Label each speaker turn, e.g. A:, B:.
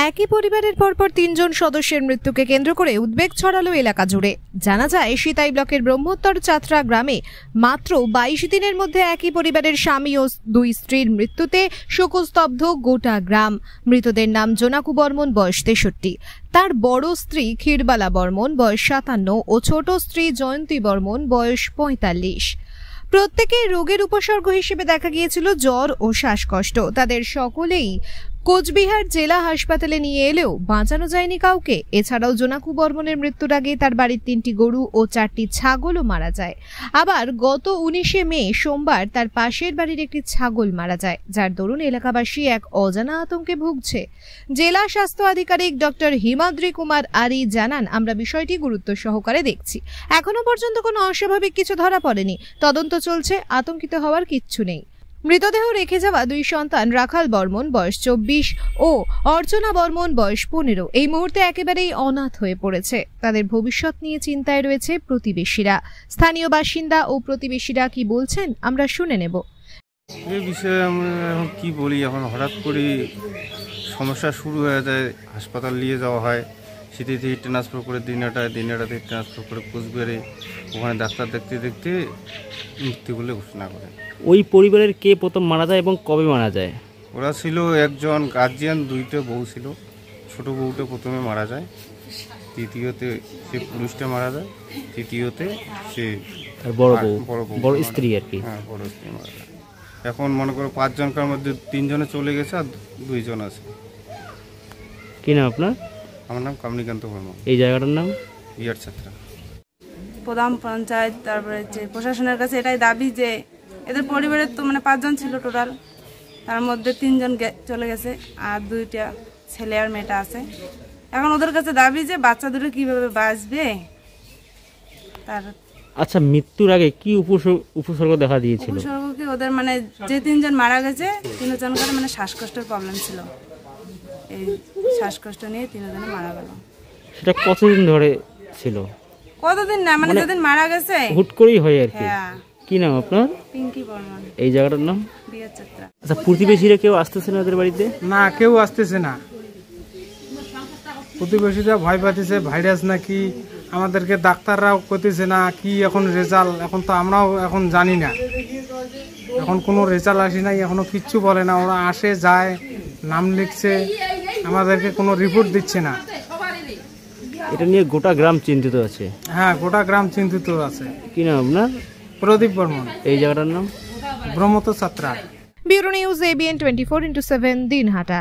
A: একই পরিবারের পরপর ৩ জন সদস্যের মৃত্যুকে কেন্দ্র করে উদ্বেগ ছড়ালো এলাকা জুড়ে। জানা যায়, সিতাই ব্লকের ব্রহ্মোত্তর চাতরা গ্রামে মাত্র ২২ দিনের মধ্যে একই পরিবারের স্বামী ও ২ স্ত্রীর মৃত্যুতে শোকস্তব্ধ গোটা গ্রাম। মৃতদের নাম জোনাকু বর্মন, বয়স ৬৩, তার বড় স্ত্রী ক্ষীরবালা বর্মন, বয়স ৫৭, ও ছোট স্ত্রী জয়ন্তী বর্মন, বয়স ৪৫। প্রত্যেকের রোগের উপসর্গ হিসেবে দেখা গিয়েছিল জ্বর ও শ্বাসকষ্ট। তাদের সকলেই কোচবিহার জেলা হাসপাতালে নিয়ে এলেও বাঁচানো যায়নি কাউকে। এছাড়াও জোনাকু বর্মনের মৃত্যুর আগে তার বাড়ির ৩টি গরু ও ৪টি ছাগলও মারা যায়। আবার গত ১৯শে মে সোমবার তার পাশের বাড়ির একটি ছাগল মারা যায়, যার দরুন এলাকাবাসী এক অজানা আতঙ্কে ভুগছে। জেলা স্বাস্থ্য আধিকারিক ডক্টর হিমাদ্রি কুমার আরি জানান, আমরা বিষয়টি গুরুত্ব সহকারে দেখছি। এখনো পর্যন্ত কোনো অস্বাভাবিক কিছু ধরা পড়েনি, তদন্ত চলছে, আতঙ্কিত হওয়ার কিচ্ছু নেই। মৃতদেহ রেখে যাওয়া ২ সন্তান রাখাল বর্মন, বয়স ২৪, ও অর্চনা বর্মন, বয়স ১৫, এই মুহূর্তে একেবারেই অনাথ হয়ে পড়েছে। তাদের ভবিষ্যৎ নিয়ে চিন্তায় রয়েছে প্রতিবেশীরা। স্থানীয় বাসিন্দা ও প্রতিবেশীরা কি বলছেন আমরা শুনে নেব।
B: এই বিষয়ে আমরা এখন কি বলি, এখন হঠাৎ করে সমস্যা শুরু হয়ে যায়, হাসপাতাল নিয়ে যাওয়া হয়, সিটি থেকে ট্রান্সফার করে দিনাটা থেকে ট্রান্সফার করে কোচবিহারে, ওখানে ডাক্তার দেখতে দেখতে মৃত্যু বলে ঘোষণা করে।
C: ওই পরিবারের কে প্রথম মারা যায় এবং কবে মারা যায়?
B: ওরা ছিল একজন গার্জিয়ান, 2টা বউ ছিল। ছোট বউটা প্রথমে মারা যায়, তৃতীয়তে সে পুরুষটা মারা যায়, তৃতীয়তে সে বড়
C: স্ত্রী আর কি।
B: হ্যাঁ, বড় স্ত্রী মারা যায়। এখন মনে করো 5 জনকার মধ্যে 3 জনে চলে গেছে আর 2 জন আছে।
C: কি নাম আপনার?
B: আমার নাম কমলিকান্ত বর্মন।
C: এই জায়গাটার নাম
B: ইয়ার ছাত্রা।
D: প্রধান পঞ্চায়েত, তারপরে যে প্রশাসনের কাছে এটাই দাবি যে এদের পরিবারের তো 5 জন ছিল টোটাল, তার মধ্যে 3 জন চলে গেছে আর 2টা ছেলে আর মেয়েটা আছে। এখন ওদের কাছে দাবি যে বাচ্চা দুটো কিভাবে বাঁচবে। তার
C: আচ্ছা, মৃত্যুর আগে কি উপসর্গ দেখা দিয়েছিল?
D: উপসর্গ কি ওদের যে 3 জন মারা গেছে 3 জনকার শ্বাসকষ্টের প্রবলেম ছিল। এই শ্বাসকষ্ট নিয়ে 3 জনে মারা গেল।
C: সেটা কতদিন ধরে ছিল?
D: কতদিন না, যেদিন মারা গেছে
C: হুট করেই হয় আর কি।
D: হ্যাঁ।
C: কি নাম আপনার?
D: পিঙ্কি বর্মন।
C: এই জায়গাটার নাম
D: বিয়ারচাত্রা।
C: আচ্ছা, প্রতিবেশীরা কেউ আসতেছে না ওদের বাড়িতে?
E: না, কেউ আসতেছে না। প্রতিবেশীরা ভয় পাচ্ছে ভাইরাস নাকি, আমাদেরকে ডাক্তাররাও করতেছে না কি এখন রেজাল্ট, এখন তো আমরাও এখন জানি না, এখন কোনো রেজাল্ট আসে নাই, এখনো কিচ্ছু বলে না। ওরা আসে যায়, নাম লিখছে, আমাদেরকে কোনো রিপোর্ট দিচ্ছে না।
C: এটা নিয়ে গোটা গ্রাম চিন্তিত আছে।
E: হ্যাঁ, গোটা গ্রাম চিন্তিত আছে।
C: কি নাম আপনার?
E: প্রদীপ বর্মন।
C: এই জায়গাটার নাম
E: Brahmottar Chatra.
A: Bureau news, ABN 24/7, Dinhata.